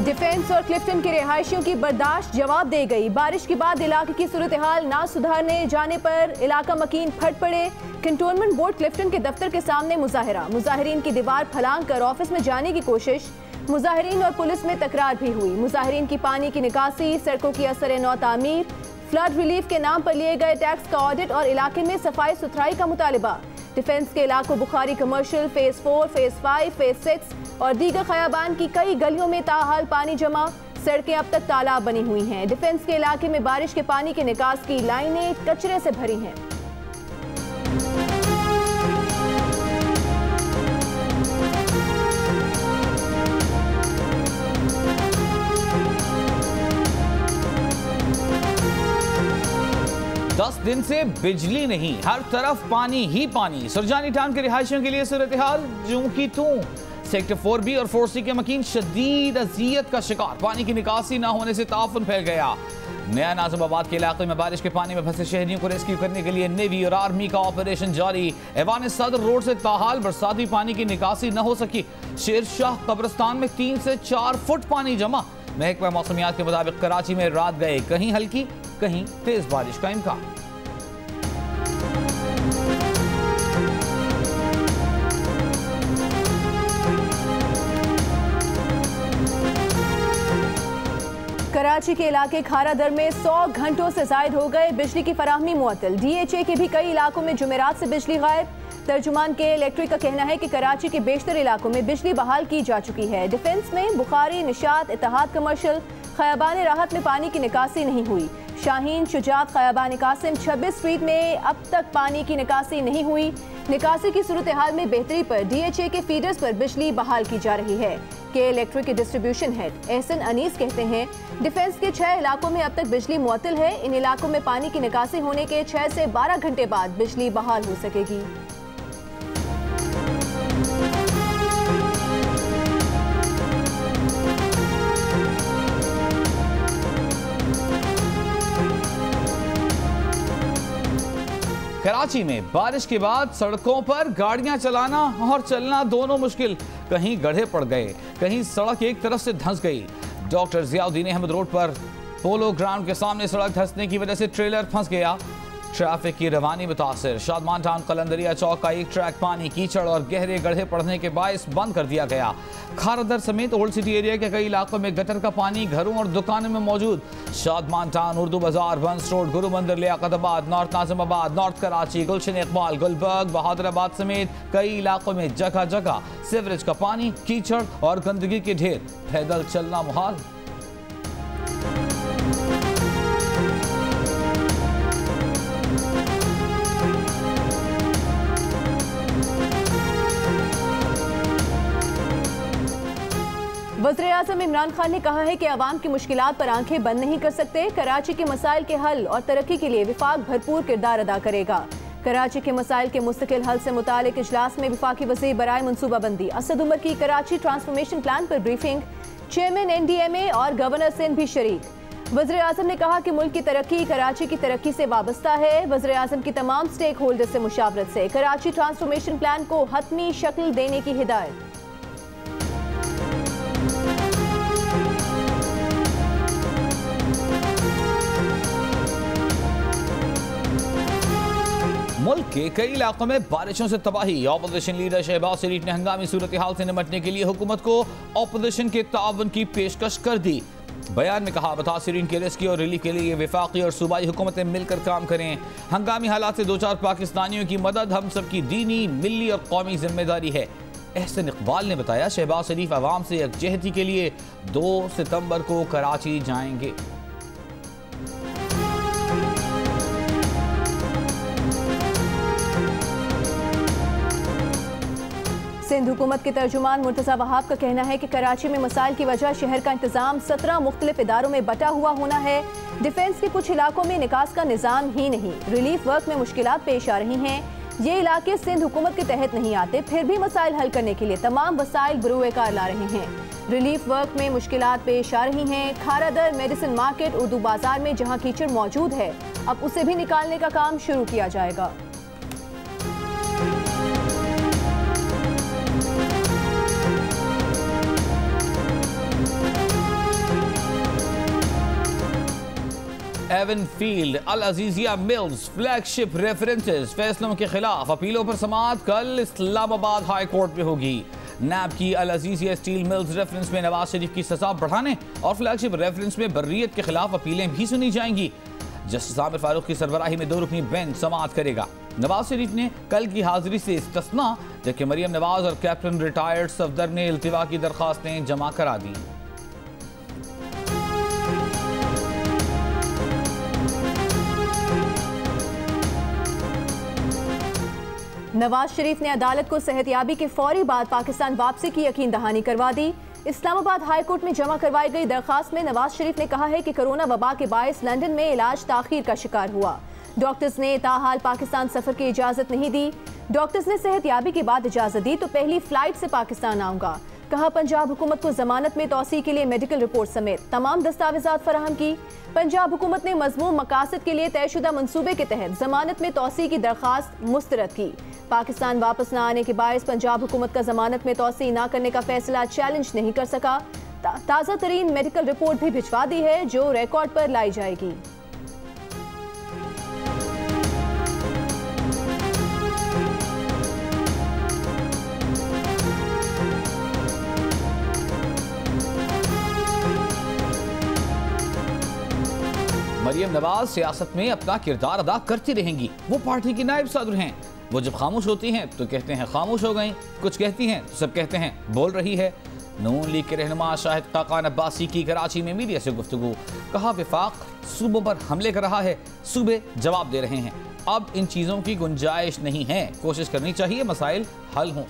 Defence और क्लिफ्टन के रिहायशियों की बर्दाश्त जवाब दे गई। बारिश के बाद इलाके की सूरत हाल ना सुधारने जाने पर इलाका मकीन फट पड़े। कंटोनमेंट बोर्ड क्लिफ्टन के दफ्तर के सामने मुजाहिरा, मुजाहिरीन की दीवार फलांग कर ऑफिस में जाने की कोशिश। मुजाहिरीन और पुलिस में तकरार भी हुई। मुजाहिरीन की पानी की निकासी, सड़कों की असर नौ तामीर, फ्लड रिलीफ के नाम पर लिए गए टैक्स का ऑडिट और इलाके में सफाई सुथराई का मुतालिबा। डिफेंस के इलाकों Bukhari commercial, phase 4, phase 5, phase 6 और दीगर खयाबान की कई गलियों में ताहाल पानी जमा, सड़कें अब तक तालाब बनी हुई हैं। डिफेंस के इलाके में बारिश के पानी के निकास की लाइनें कचरे से भरी हैं। दस दिन से बिजली नहीं, हर तरफ पानी ही पानी। सुरजानी टाउन के रिहायशियों के लिए सूरत हाल जूं की तूं। सेक्टर 4B और 4C के मकीन शदीद अजियत का शिकार। पानी की निकासी न होने से ताफुन फैल गया। नया नाज़िमाबाद के इलाके में बारिश के पानी में फंसे शहरियों को रेस्क्यू करने के लिए नेवी और आर्मी का ऑपरेशन जारी। ऐवान सदर रोड से ताहाल बरसाती पानी की निकासी न हो सकी। शेरशाह कब्रिस्तान में 3 से 4 फुट पानी जमा। महकमा मौसमियात के मुताबिक कराची में रात गए कहीं हल्की कहीं तेज बारिश का इम्कान। कराची के इलाके खारादर में 100 घंटों से जायद हो गए बिजली की फराहमी मुअत्तल। DHA के भी कई इलाकों में जुमेरात से बिजली गायब। तर्जुमान के इलेक्ट्रिक का कहना है कि कराची के बेशतर इलाकों में बिजली बहाल की जा चुकी है। डिफेंस में बुखारी, निशात, इत्तेहाद कमर्शियल, खयाबान राहत में पानी की निकासी नहीं हुई। शाहीन, शुजात, खयाबान कासिम, 26 स्ट्रीट में अब तक पानी की निकासी नहीं हुई। निकासी की सूरत हाल में बेहतरी पर DHA के फीडर्स पर बिजली बहाल की जा रही है। के इलेक्ट्रिक के डिस्ट्रीब्यूशन हेड एहसन अनीस कहते हैं, डिफेंस के 6 इलाकों में अब तक बिजली मुअत्तल है। इन इलाकों में पानी की निकासी होने के 6 से 12 घंटे बाद बिजली बहाल हो सकेगी। कराची में बारिश के बाद सड़कों पर गाड़ियां चलाना और चलना दोनों मुश्किल। कहीं गड्ढे पड़ गए, कहीं सड़क एक तरफ से धंस गई। डॉक्टर जियाउद्दीन अहमद रोड पर पोलो ग्राउंड के सामने सड़क धंसने की वजह से ट्रेलर फंस गया। ट्रैफिक की रवानी मुतासर। शादमान टाउन कलंदरिया चौक का एक ट्रैक पानी, कीचड़ और गहरे गड्ढे पड़ने के बायस बंद कर दिया गया। खारदर समेत ओल्ड सिटी एरिया के कई इलाकों में गटर का पानी घरों और दुकानों में मौजूद। शादमान टाउन, उर्दू बाजार, बंस रोड, गुरु मंदिर, लियाकताबाद, नॉर्थ नाजिमाबाद, नॉर्थ कराची, गुलशन इकबाल, गुलबर्ग, बहादुराबाद समेत कई इलाकों में जगह जगह सीवरेज का पानी, कीचड़ और गंदगी के ढेर। पैदल चलना मुहाल। वज़ीर-ए-आज़म इमरान खान ने कहा है कि अवाम की मुश्किलात पर आंखें बंद नहीं कर सकते। कराची के मसाइल के हल और तरक्की के लिए विफाक भरपूर किरदार अदा करेगा। कराची के मसाइल के मुस्तकिल हल से मुतालिक इजलास में विफाकी वज़ीर बराए मनसूबाबंदी असद उमर की कराची ट्रांसफॉर्मेशन प्लान पर ब्रीफिंग। चेयरमैन NDMA और गवर्नर सिंध भी शरीक। वज़ीर-ए-आज़म ने कहा कि मुल्क की तरक्की कराची की तरक्की से वाबस्ता है। वज़ीर-ए-आज़म की तमाम स्टेक होल्डर से मुशावरत से कराची ट्रांसफॉर्मेशन प्लान को हतमी शक्ल देने की हिदायत। मुल्क के कई इलाकों में बारिशों से तबाही। ऑपोजिशन लीडर शहबाज शरीफ ने हंगामी सूरत हाल से निपटने के लिए हुकूमत को ऑपोजिशन के ताउन की पेशकश कर दी। बयान में कहा, मुतासिरीन के रेस्क्यू और रिलीफ के लिए वफाकी और सूबाई हुकूमतें मिलकर काम करें। हंगामी हालात से 2-4 पाकिस्तानियों की मदद हम सब की दीनी, मिली और कौमी जिम्मेदारी है। एहसन इकबाल ने बताया, शहबाज शरीफ अवाम से यकजहती के लिए 2 सितंबर को कराची जाएंगे। सिंध हुकूमत के तर्जुमान मुर्तज़ा वहाब का कहना है कि कराची में मसाइल की वजह शहर का इंतजाम 17 मुख्तलिफ इदारों में बटा हुआ होना है। डिफेंस के कुछ इलाकों में निकास का निज़ाम ही नहीं। रिलीफ वर्क में मुश्किलात पेश आ रही हैं। ये इलाके सिंध हुकूमत के तहत नहीं आते, फिर भी मसाइल हल करने के लिए तमाम वसाइल बरूए कार ला रहे हैं। रिलीफ वर्क में मुश्किलात पेश आ रही हैं। खारादर, मेडिसिन मार्केट, उर्दू बाजार में जहाँ कीचड़ मौजूद है, अब उसे भी निकालने का काम शुरू किया जाएगा। एवन फील्ड, अल अजीजिया मिल्स, फ्लैगशिप रेफरेंसेस फैसलों के खिलाफ अपीलों पर समाअत कल इस्लामाबाद हाई कोर्ट में होगी। नैब की अल अजीजिया स्टील मिल्स रेफरेंस में नवाज शरीफ की सजा बढ़ाने और फ्लैगशिप रेफरेंस में बर्रियत के खिलाफ अपीलें भी सुनी जाएंगी। जस्टिस आमिर फारूक की सरबराही में 2 रुकनी बेंच समाअत करेगा। नवाज शरीफ ने कल की हाजिरी से इस्तिस्ना, जबकि मरियम नवाज और कैप्टन रिटायर्ड सफदर ने इल्तिवा की दरखास्तें जमा करा दी। नवाज शरीफ ने अदालत को सेहतयाबी के फौरी बाद पाकिस्तान वापसी की यकीन दहानी करवा दी। इस्लामाबाद हाई कोर्ट में जमा करवाई गई दरखास्त में नवाज शरीफ ने कहा है कि कोरोना वबा के बायस लंदन में इलाज ताखीर का शिकार हुआ। डॉक्टर्स ने ताहाल पाकिस्तान सफर की इजाजत नहीं दी। डॉक्टर्स ने सेहतयाबी के बाद इजाजत दी तो पहली फ्लाइट से पाकिस्तान आऊंगा। कहा पंजाब हुकूमत को जमानत में तौसी के लिए मेडिकल रिपोर्ट समेत तमाम दस्तावेजात फराहम की। पंजाब हुकूमत ने मज़मूम मकासद के लिए तयशुदा मंसूबे के तहत जमानत में तौसी की दरखास्त मुस्तरद की। पाकिस्तान वापस न आने के बायस पंजाब हुकूमत का जमानत में तौसी न करने का फैसला चैलेंज नहीं कर सका। ताज़ा तरीन मेडिकल रिपोर्ट भी भिजवा दी है जो रिकॉर्ड पर लाई जाएगी। मरियम नवाज सियासत में अपना किरदार अदा करती रहेंगी। वो पार्टी की नायब सदर हैं। वो जब खामोश होती हैं तो कहते हैं खामोश हो गई, कुछ कहती हैं तो सब कहते हैं बोल रही है। नून लीग के रहनुमा शाहिद खाकान अब्बासी की कराची में मीडिया से गुफ्तगू। कहा विफाक सूबों पर हमले कर रहा है, सूबे जवाब दे रहे हैं। अब इन चीज़ों की गुंजाइश नहीं है, कोशिश करनी चाहिए मसाइल हल हों।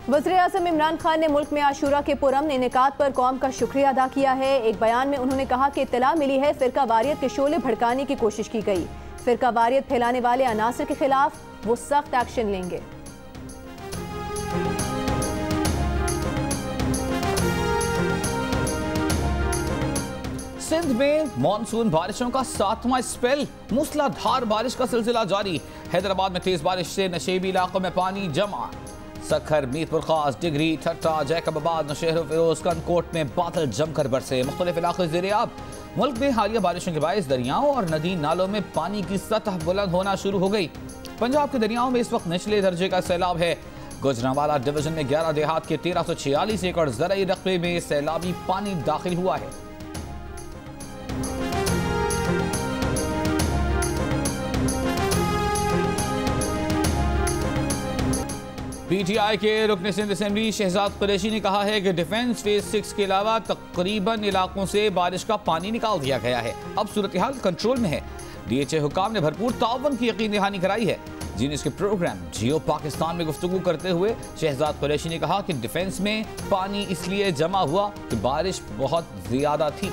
वज़ीर-ए-आज़म इमरान खान ने मुल्क में आशूरा के पुरअमन इनेकाद पर कौम का शुक्रिया अदा किया है। एक बयान में उन्होंने कहा कि इत्तला मिली है फ़िरका वारियत के शोले भड़काने की कोशिश की गई। फ़िरका वारियत फैलाने वाले अनासर के खिलाफ वो सख्त एक्शन लेंगे। सिंध में मानसून बारिशों का 7वां स्पेल, मूसलाधार बारिश का सिलसिला जारी। हैदराबाद में तेज बारिश से नशेबी इलाकों में पानी जमा। सखर, मीरपुर खास, डिगरी, ठट्टा, जैकबाबाद, नौशहर, फिरोजगंज, कोट में बादल जमकर बरसे। मुख्तलिफ इलाके ज़ेर-ए-आब। मुल्क में हालिया बारिशों के बायस दरियाओं और नदी नालों में पानी की सतह बुलंद होना शुरू हो गई। पंजाब के दरियाओं में इस वक्त निचले दर्जे का सैलाब है। गुजरांवाला डिवीजन में 11 देहात के 1346 एकड़ ज़राई रकबे में सैलाबी पानी दाखिल हुआ है। पीटीआई के रुकन सिंध असेंबली शहजाद कुरैशी ने कहा है कि डिफेंस फेज 6 के अलावा तकरीबन इलाकों से बारिश का पानी निकाल दिया गया है। अब सूरत हाल कंट्रोल में है। डीएचए हुकाम ने भरपूर ताउन की यकीन दहानी कराई है। जीनियस के प्रोग्राम जियो पाकिस्तान में गुफ्तगू करते हुए शहजाद कुरैशी ने कहा कि डिफेंस में पानी इसलिए जमा हुआ कि बारिश बहुत ज्यादा थी।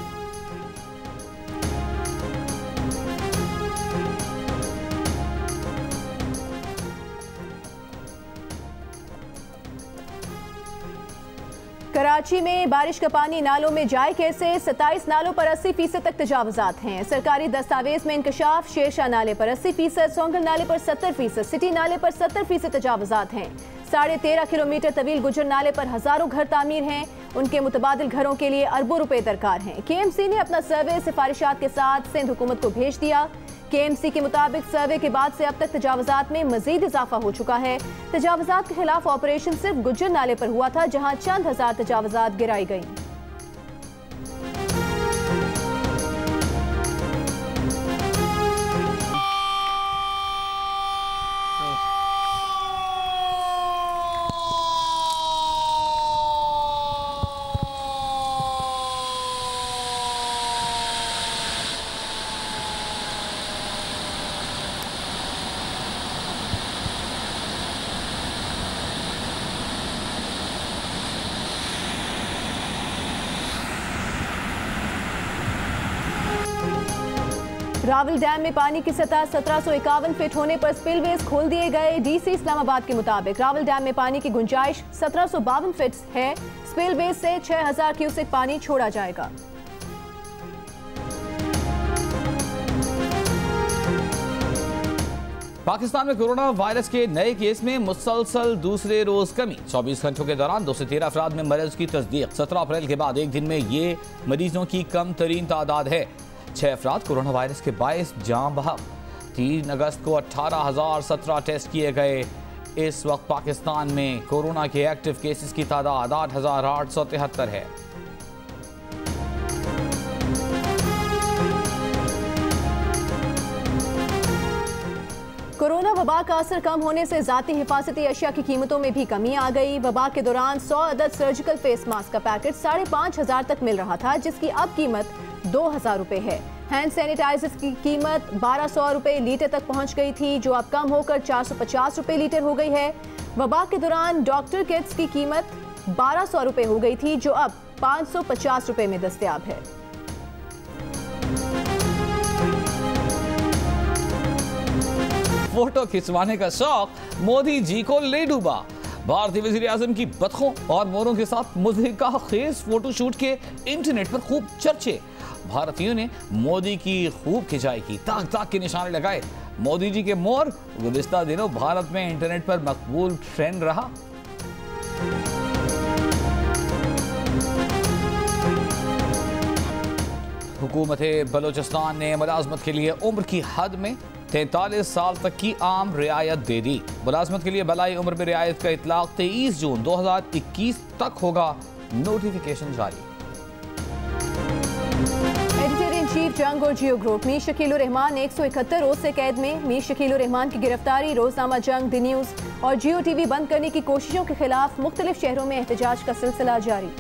कराची में बारिश का पानी नालों में जाए कैसे? 27 नालों पर 80% तक तजावुजात हैं। सरकारी दस्तावेज में इंकशाफ। शेरशाह नाले पर 80%, सोंगल नाले पर 70%, सिटी नाले पर 70% तजावुजात हैं। 13.5 किलोमीटर तवील गुजर नाले पर हजारों घर तामीर हैं। उनके मुतबादिल घरों के लिए अरबों रुपए दरकार हैं। केएमसी ने अपना सर्वे सिफारिशात के साथ सिंध हुकूमत को भेज दिया। केएमसी के मुताबिक सर्वे के बाद से अब तक तजावुजात में मजीद इजाफा हो चुका है। तजावुजात के खिलाफ ऑपरेशन सिर्फ गुज्जर नाले पर हुआ था, जहां चंद हजार तजावुजात गिराई गई। रावल डैम में पानी की सतह 1751 फीट होने पर स्पिलवेज खोल दिए गए। डीसी इस्लामाबाद के मुताबिक रावल डैम में पानी की गुंजाइश 1752 फीट है। स्पिलवेज से 6000 क्यूसेक पानी छोड़ा जाएगा। पाकिस्तान में कोरोना वायरस के नए केस में मुसलसल दूसरे रोज कमी। 24 घंटों के दौरान 213 अफराद में मरीज की तस्दीक। 17 अप्रैल के बाद एक दिन में ये मरीजों की कम तरीन तादाद है। 6 अफराद कोरोना वायरस के बायस जान बहक। 3 अगस्त को 18,017 टेस्ट किए गए। इस वक्त पाकिस्तान में कोरोना के एक्टिव केसेस की तादाद 8,873 है। कोरोना वबा का असर कम होने से जाती हिफाजती अशिया की कीमतों में भी कमी आ गई। वबा के दौरान 100 अदद सर्जिकल फेस मास्क का पैकेट 5,500 तक मिल रहा था, जिसकी अब कीमत 2,000 रुपए है। हैंड सैनिटाइजर्स की कीमत 1,200 रुपए लीटर तक पहुंच गई थी, जो अब कम होकर 450 रुपए लीटर हो गई है। वबा के दौरान डॉक्टर किट्स की कीमत 1,200 रुपए हो गई थी, जो अब 550 रुपए में दस्तयाब है। फोटो खिंचवाने का शौक मोदी जी को ले डूबा। भारतीय वज़ीर आज़म की बतखों और मोरों के साथ मुज़हिका खेज फोटोशूट के इंटरनेट पर खूब चर्चे। भारतीयों ने मोदी की खूब खिंचाई की, ताक ताक के निशाने लगाए। मोदी जी के मोर गुज़िश्ता दिनों भारत में इंटरनेट पर मकबूल ट्रेंड रहा। हुकूमत बलोचिस्तान ने मुलाजमत के लिए उम्र की हद में 43 साल तक की आम रियायत दे दी। मुलाजमत के लिए बलाई उम्र में रियायत का इतलाक 23 जून 2021 तक होगा। नोटिफिकेशन जारी। एडिटर इन चीफ जंग और जियो ग्रुप मीर शकील उर रहमान 171 रोज से कैद में। मीर शकील उर रहमान की गिरफ्तारी, रोजनामा जंग, द न्यूज और जियो टीवी बंद करने की कोशिशों के खिलाफ मुख्तलिफ शहरों में एहतजाज का सिलसिला जारी।